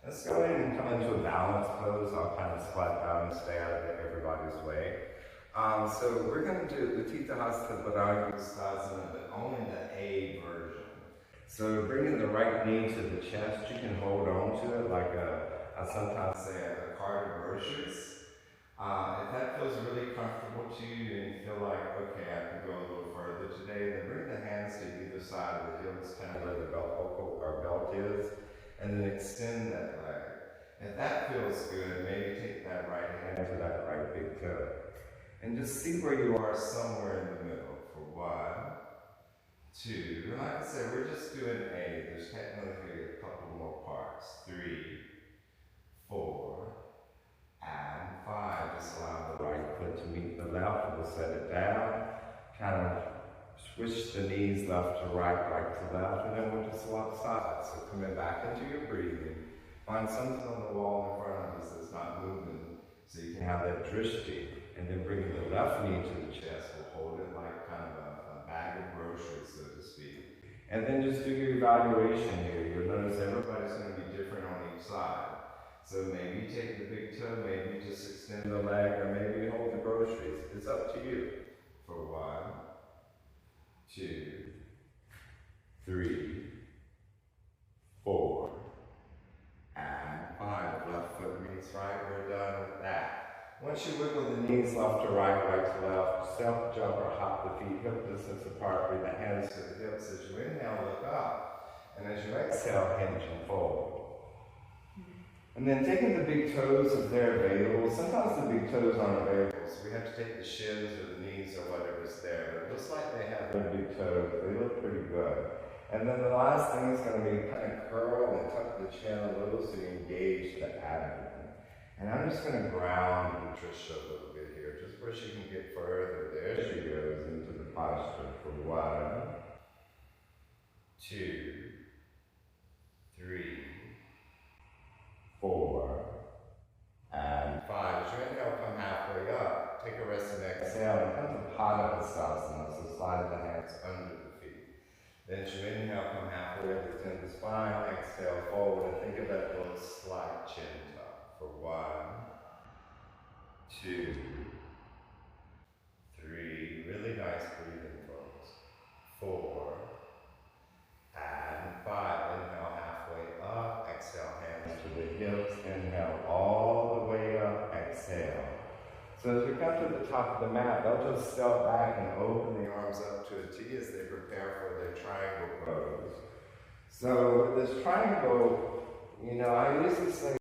Let's go ahead and come into a balance pose. I'll kind of squat down and stay out of everybody's way. So we're going to do Utthita Hasta Padangusthasana, but only the A version. So bringing the right knee to the chest, you can hold on to it like I sometimes say a card of groceries. If that feels really comfortable to you and you feel like, okay, I can go a little further today, then bring the hands to either side of the heels, kind of where the belt is, and then extend that leg. If that feels good, maybe take that right hand to that right big toe. And just see where you are somewhere in the middle for 1, 2, and like I said, we're just doing A. There's technically a couple more parts. 3, 4, and 5. Just allow the right foot to meet the left. We'll set it down. Kind of switch the knees left to right, right to left, and then we'll just swap sides. So coming back into your breathing. Find something on the wall in front of us that's not moving, so you can have that drishti. And then bringing the left knee to the chest, we'll hold it like kind of a bag of groceries, so to speak. And then just do your evaluation here. You'll notice everybody's going to be different on each side. So maybe you take the big toe, maybe you just extend the leg, or maybe you hold the groceries. It's up to you. For 1, 2, 3, 4, and 5. Left foot meets right. We're done with that. Once you wiggle the knees left to right, right to left, self jump or hop the feet hip distance apart, bring the hands to the hips. As you inhale, look up. And as you exhale, hinge and fold. And then taking the big toes if they're available. Sometimes the big toes aren't available, so we have to take the shins or the knees or whatever's there. But it looks like they have their big toes. They look pretty good. And then the last thing is going to be kind of curl and tuck the chin a little so you engage the abdomen. And I'm just going to ground Patricia a little bit here, just where she can get further. There she goes into the posture for 1, 2, 3, 4, and 5. As you inhale, come halfway up. Take a rest and exhale and come to Padangusthasana, so slide the hands under the feet. Then as you inhale, come halfway up, extend the spine, exhale, forward, and think of that little slight chin tuck. For 1, 2, 3, really nice breathing, folks. 4, and 5. Inhale halfway up, exhale, hands to the hips, inhale all the way up, exhale. So as we come to the top of the mat, they'll just step back and open the arms up to a T as they prepare for their triangle pose. So with this triangle, I usually say